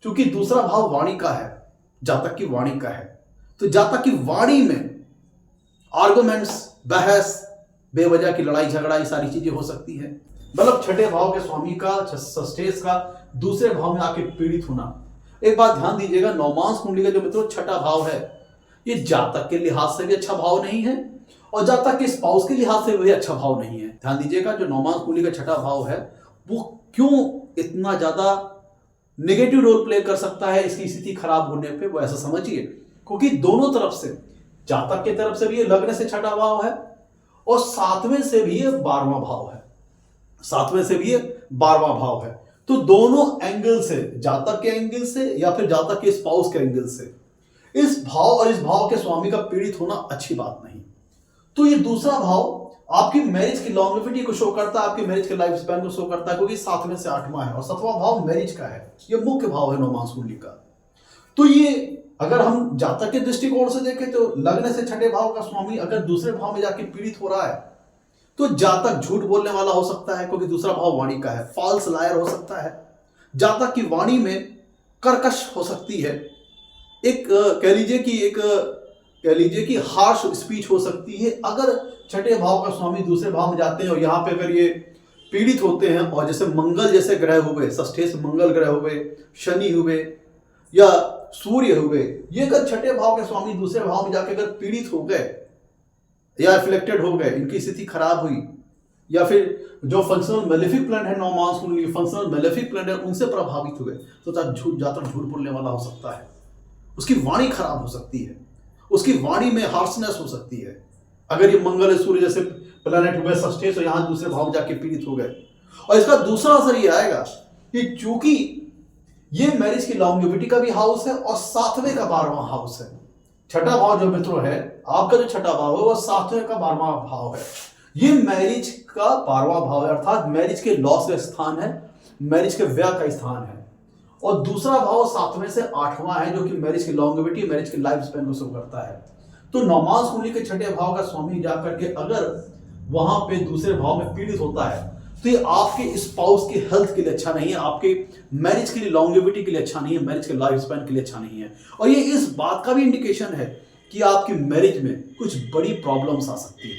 Speaker 1: क्योंकि दूसरा भाव वाणी का है, जातक की वाणी का है, तो जातक की वाणी में आर्गुमेंट्स, बहस, बेवजह की लड़ाई झगड़ा, ये सारी चीजें हो सकती है। मतलब छठे भाव के स्वामी का, सस्टेस का दूसरे भाव में आके पीड़ित होना। एक बात ध्यान दीजिएगा, नौमांस कुंडली का जो मित्रों छठा भाव है ये जातक के लिहाज से भी अच्छा भाव नहीं है और जातक के स्पाउस के लिहाज से भी अच्छा भाव नहीं है। ध्यान दीजिएगा, जो नौमांस कुंडली का छठा भाव है वो क्यों इतना ज्यादा नेगेटिव रोल प्ले कर सकता है इसकी स्थिति खराब होने पे, वो ऐसा समझिए क्योंकि दोनों तरफ से, जातक की तरफ से भी ये लग्न से छठा भाव है और सातवें से भी ये 12वां भाव है, सातवें से भी ये 12वां भाव है। तो दोनों एंगल से, जातक के एंगल से या फिर जातक के स्पाउस के एंगल से, इस भाव और इस भाव के स्वामी का पीड़ित होना अच्छी बात नहीं। तो ये दूसरा भाव आपकी मैरिज की लॉन्गेविटी को शो करता है, आपकी मैरिज के लाइफ स्पैन को शो करता है, क्योंकि सातवें से 8वां है और 7वां भाव मैरिज का है, ये मुख्य भाव है नौमांस कुंडली का। तो ये अगर हम जातक के दृष्टिकोण से देखें तो लग्न से छठे भाव का स्वामी अगर दूसरे भाव में जाके पीड़ित हो रहा है तो जातक झूठ बोलने वाला हो सकता है, क्योंकि दूसरा भाव वाणी का है, फॉल्स लायर हो सकता है, जातक की वाणी में कर्कश हो सकती है, एक कह लीजिए कि हार्श स्पीच हो सकती है। अगर छठे भाव का स्वामी दूसरे भाव में जाते हैं और यहाँ पे अगर ये पीड़ित होते हैं और जैसे मंगल जैसे ग्रह हुए, षष्ठे से मंगल ग्रह हुए, शनि हुए या सूर्य हुए, ये अगर छठे भाव के स्वामी दूसरे भाव में जाके अगर पीड़ित हो गए या अफेक्टेड हो गए, इनकी स्थिति खराब हुई, या फिर जो फंक्शनल मेलेफिक प्लैनेट है नौमांस कुंडली, फंक्शनल मेलेफिक प्लैनेट है, उनसे प्रभावित हुए तो जातक झूठ बोलने वाला हो सकता है, उसकी वाणी खराब हो सकती है, उसकी वाणी में हार्शनेस हो सकती है। अगर ये मंगल सूर्य जैसे प्लैनेट हुए षष्ठे से यहाँ दूसरे भाव जाके पीड़ित हो गए, और इसका दूसरा असर ये आएगा कि चूंकि ये मैरिज की लॉन्गेविटी का भी हाउस है और सातवें का 12वां हाउस है, छठा भाव जो मित्रों है आपका, जो छठा भाव है वो सातवें का 12वां भाव है, ये मैरिज का 12वां भाव है, अर्थात मैरिज के लॉस का स्थान है, मैरिज के व्यय का स्थान है। और दूसरा भाव सातवें से 8वां है, जो कि मैरिज की लॉन्गेविटी, मैरिज की लाइफ स्पैन को शो करता है। तो नौमांस कुंडली के छठे भाव का स्वामी जाकर के अगर वहां पे दूसरे भाव में पीड़ित होता है तो ये आपके स्पाउस की हेल्थ के लिए अच्छा नहीं है, आपके मैरिज के लिए लॉन्गेविटी के लिए अच्छा नहीं है, मैरिज के लाइफ स्पैन के लिए अच्छा नहीं है। और ये इस बात का भी इंडिकेशन है कि आपकी मैरिज में कुछ बड़ी प्रॉब्लम्स आ सकती है,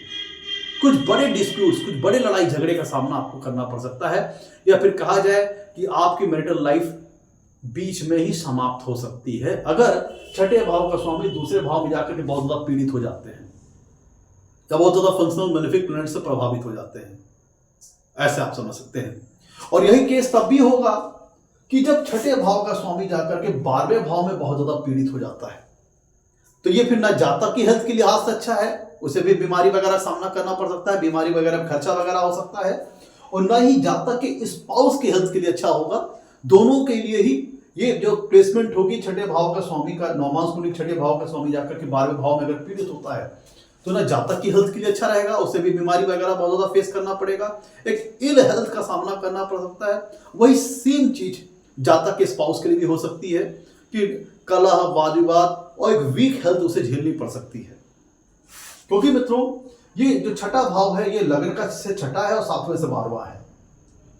Speaker 1: कुछ बड़े डिस्प्यूट्स, कुछ बड़े लड़ाई झगड़े का सामना आपको करना पड़ सकता है, या फिर कहा जाए कि आपकी मैरिटल लाइफ बीच में ही समाप्त हो सकती है अगर छठे भाव का स्वामी दूसरे भाव में जाकर के बहुत ज्यादा पीड़ित हो जाते हैं या बहुत ज्यादा फंक्शनल मेलेफिक प्लैनेट से प्रभावित हो जाते हैं, ऐसे आप समझ सकते हैं। और यही केस तब भी होगा कि जब छठे भाव का स्वामी जाकर के 12वें भाव में बहुत ज्यादा पीड़ित हो जाता है, तो ये फिर ना जातक की हेल्थ के लिहाज से अच्छा है, उसे भी बीमारी वगैरह सामना करना पड़ सकता है, बीमारी वगैरह खर्चा वगैरह हो सकता है, और ना ही जातक के स्पाउस की हेल्थ के लिए अच्छा होगा। दोनों के लिए ही ये जो प्लेसमेंट होगी छठे भाव का स्वामी का, नौमांस कुंडली छठे भाव का स्वामी जाकर के 12वें भाव में अगर पीड़ित होता है तो ना जातक की हेल्थ के लिए अच्छा रहेगा, उसे भी बीमारी वगैरह बहुत ज्यादा फेस करना पड़ेगा, एक इल हेल्थ का सामना करना पड़ सकता है। वही सेम चीज जातक के स्पाउस के लिए भी हो सकती है कि कलह, वाद विवाद और एक वीक हेल्थ उसे झेलनी पड़ सकती है। क्योंकि मित्रों ये जो छठा भाव है ये लग्न का से छठा है और सातवें से 12वां है,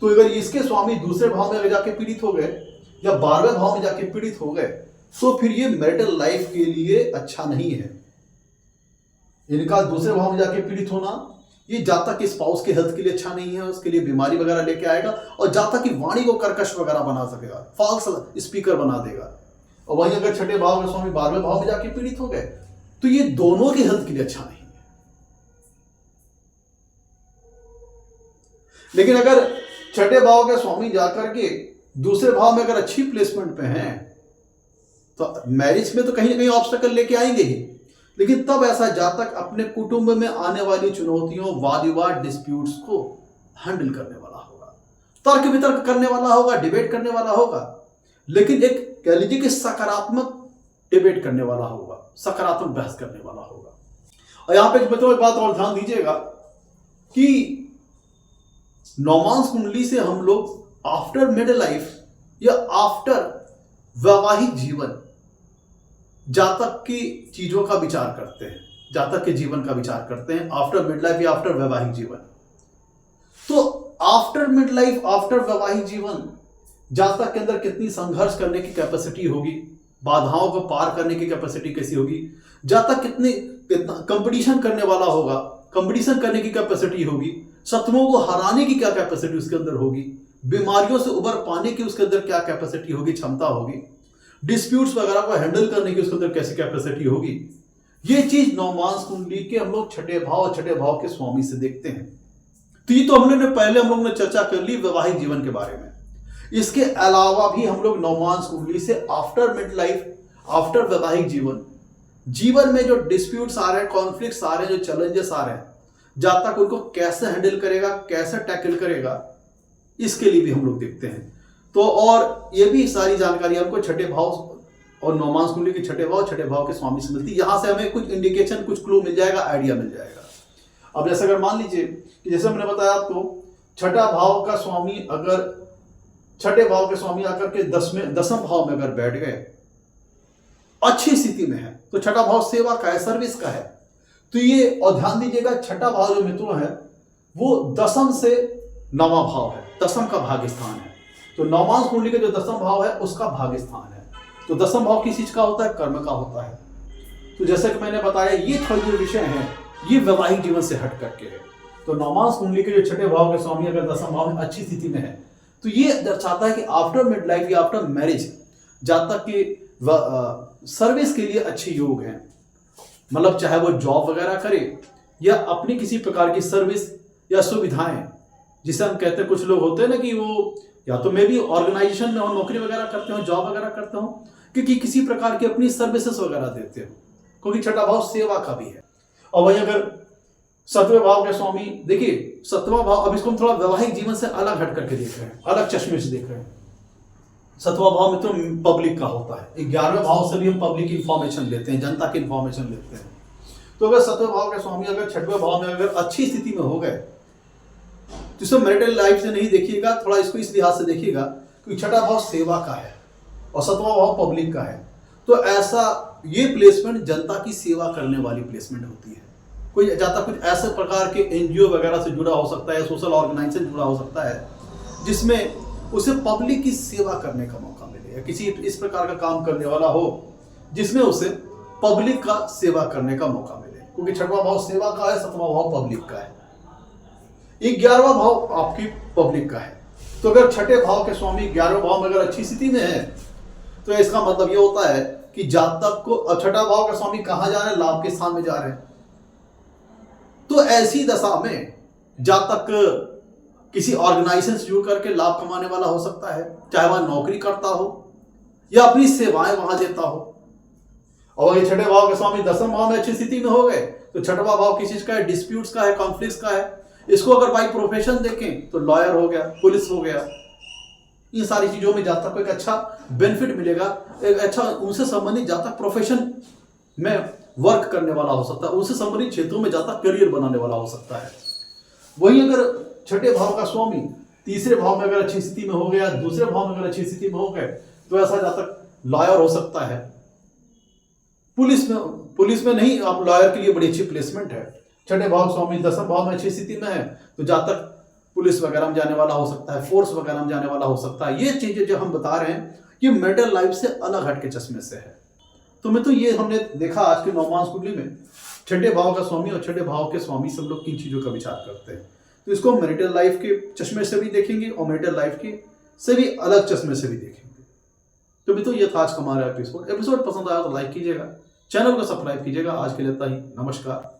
Speaker 1: तो अगर इसके स्वामी दूसरे भाव में अगर जाके पीड़ित हो गए या 12वें भाव में जाके पीड़ित हो गए तो फिर ये मैरिटल लाइफ के लिए अच्छा नहीं है। इनका दूसरे भाव में जाके पीड़ित होना ये जातक के स्पाउस के हेल्थ के लिए अच्छा नहीं है, उसके लिए बीमारी वगैरह लेके आएगा और जातक की वाणी को कर्कश वगैरह बना सकेगा, फॉल्स स्पीकर बना देगा। और वहीं अगर छठे भाव के स्वामी 12वें भाव में जाके पीड़ित हो गए तो ये दोनों की हेल्थ के लिए अच्छा नहीं है। लेकिन अगर छठे भाव के स्वामी जाकर के दूसरे भाव में अगर अच्छी प्लेसमेंट पे हैं तो मैरिज में तो कहीं ना कहीं ऑब्स्टेकल लेके आएंगे ही, लेकिन तब ऐसा जातक अपने कुटुंब में आने वाली चुनौतियों, वाद विवाद, डिस्प्यूट्स को हैंडल करने वाला होगा, तर्क वितर्क करने वाला होगा, डिबेट करने वाला होगा, लेकिन एक कह लीजिए कि सकारात्मक डिबेट करने वाला होगा, सकारात्मक बहस करने वाला होगा। और यहां पे मित्रों एक बात और ध्यान दीजिएगा कि नौमांस कुंडली से हम लोग आफ्टर मिड लाइफ या आफ्टर वैवाहिक जीवन जातक की चीजों का विचार करते हैं, जातक के जीवन का विचार करते हैं आफ्टर मिड लाइफ या आफ्टर वैवाहिक जीवन। तो आफ्टर मिड लाइफ, आफ्टर वैवाहिक जीवन जातक के अंदर कितनी संघर्ष करने की कैपेसिटी होगी, बाधाओं को पार करने की कैपेसिटी कैसी होगी, जातक कितना कंपटीशन करने वाला होगा, कंपटीशन करने की कैपेसिटी होगी, शत्रुओं को हराने की क्या कैपेसिटी उसके अंदर होगी, बीमारियों से उबर पाने की उसके अंदर क्या कैपेसिटी होगी, क्षमता होगी, डिस्प्यूट्स वगैरह को हैंडल करने की उसके अंदर कैसी कैपेसिटी होगी, ये चीज नवमांस कुंडली के हम लोग छठे भाव और छठे भाव के स्वामी से देखते हैं। तो ये तो पहले हम लोग ने चर्चा कर ली वैवाहिक जीवन के बारे में। इसके अलावा भी हम लोग नवमांस कुंडली से आफ्टर मिड लाइफ, आफ्टर वैवाहिक जीवन में जो डिस्प्यूट्स आ रहे हैं, कॉन्फ्लिक्ट्स आ रहे हैं, जो चैलेंजेस आ रहे हैं, जहां तक उनको कैसे हैंडल करेगा, कैसे टैकल करेगा, इसके लिए भी हम लोग देखते हैं। तो और ये भी सारी जानकारी हमको छठे भाव और नवमांस कुंडली के छठे भाव के स्वामी से मिलती है। यहां से हमें कुछ इंडिकेशन, कुछ क्लू मिल जाएगा, आइडिया मिल जाएगा। अब जैसे अगर मान लीजिए कि जैसे मैंने बताया आपको, छठा भाव का स्वामी अगर छठे भाव के स्वामी आकर के दसम भाव में अगर बैठ गए, अच्छी स्थिति में है, तो छठा भाव सेवा का है, सर्विस का है। तो ये और ध्यान दीजिएगा, छठा भाव जो मित्रों है वो दसम से नवा भाव है, दसम का भाग्य स्थान है। तो नवमांस कुंडली का जो दसम भाव है उसका भाग्य स्थान है। तो दसम भाव किस चीज का होता है? कर्म का होता है। तो जैसे कि मैंने बताया, ये थोड़े जो विषय हैं ये वैवाहिक जीवन से हट करके है। तो नवमांस कुंडली के जो छठे भाव के स्वामी अगर दसम भाव में अच्छी स्थिति में है, तो ये दर्शाता है कि आफ्टर मिड लाइफ या आफ्टर मैरिज जब तक कि सर्विस के लिए अच्छे योग हैं, मतलब चाहे वो जॉब वगैरह करे या अपनी किसी प्रकार की सर्विस या सुविधाएं, जिसे हम कहते हैं, कुछ लोग होते हैं ना कि वो या तो मे भी ऑर्गेनाइजेशन में हो, नौकरी वगैरह करते हो, जॉब वगैरह करते हो, क्योंकि किसी प्रकार की अपनी सर्विसेज वगैरह देते हो, क्योंकि छठा भाव सेवा का भी है। और वही अगर सतवें भाव के स्वामी, देखिए सतवां भाव, अब इसको हम थोड़ा वैवाहिक जीवन से अलग हट करके देख रहे हैं, अलग चश्मे से देख रहे हैं। सतवां भाव में तो पब्लिक का होता है, 11वें भाव से भी हम पब्लिक इंफॉर्मेशन लेते हैं, जनता की इंफॉर्मेशन लेते हैं। तो अगर सतवें भाव के स्वामी अगर छठवें भाव में अगर अच्छी स्थिति में हो गए, तो इसको मैरिटल लाइफ से नहीं देखिएगा, थोड़ा इसको इस लिहाज से देखिएगा कि छठा भाव सेवा का है और सतवां भाव पब्लिक का है। तो ऐसा ये प्लेसमेंट जनता की सेवा करने वाली प्लेसमेंट होती है। कोई जाता कुछ ऐसे प्रकार के एनजीओ वगैरह से जुड़ा हो सकता है, सोशल ऑर्गेनाइजेशन जुड़ा हो सकता है, जिसमें उसे पब्लिक की सेवा करने का मौका मिले, या किसी इस प्रकार का काम करने वाला हो जिसमें उसे पब्लिक का सेवा करने का मौका मिले, क्योंकि छठवां भाव सेवा का है, सतवां भाव पब्लिक का है, 11वां भाव आपकी पब्लिक का है। तो अगर छठे भाव के स्वामी 11वें भाव में अगर अच्छी स्थिति में है, तो इसका मतलब ये होता है कि जातक को, छठा भाव का स्वामी कहां जा रहे हैं? लाभ के स्थान में जा रहे हैं। तो ऐसी दशा में जातक किसी ऑर्गेनाइजेशन से जुड़ करके लाभ कमाने वाला हो सकता है, चाहे वह नौकरी करता हो या अपनी सेवाएं वहां देता हो। और अगर छठे भाव के स्वामी दसम भाव में अच्छी स्थिति में हो गए, तो छठवां भाव किस चीज का है? डिस्प्यूट्स का है, कॉन्फ्लिक्ट्स का है। इसको अगर बाई प्रोफेशन देखें तो लॉयर हो गया, पुलिस हो गया, इन सारी चीजों में जातक को एक अच्छा बेनिफिट मिलेगा, एक अच्छा उनसे संबंधित जातक प्रोफेशन में वर्क करने वाला हो सकता है, उनसे संबंधित क्षेत्रों में जातक करियर बनाने वाला हो सकता है। वही अगर छठे भाव का स्वामी तीसरे भाव में अगर अच्छी स्थिति में हो गया, दूसरे भाव में अगर अच्छी स्थिति में हो गए, तो ऐसा जातक लॉयर हो सकता है। पुलिस में नहीं, आप लॉयर के लिए बड़ी अच्छी प्लेसमेंट है। छठे भाव स्वामी दसम भाव में अच्छी स्थिति में है, तो जातक पुलिस वगैरह में जाने वाला हो सकता है, फोर्स वगैरह में जाने वाला हो सकता है। ये चीजें जो हम बता रहे हैं ये मैरिटल लाइफ से अलग हट के चश्मे से है। तो मैं तो ये हमने देखा आज के नवमांस कुंडली में छठे भाव का स्वामी और छठे भाव के स्वामी से हम लोग किन चीजों का विचार करते हैं। तो इसको मैरिटल लाइफ के चश्मे से भी देखेंगे और मैरिटल लाइफ के से भी अलग चश्मे से भी देखेंगे। तो मैं तो ये था आज का हमारा एपिसोड पसंद आया तो लाइक कीजिएगा, चैनल को सब्सक्राइब कीजिएगा। आज के लिए इतना ही, नमस्कार।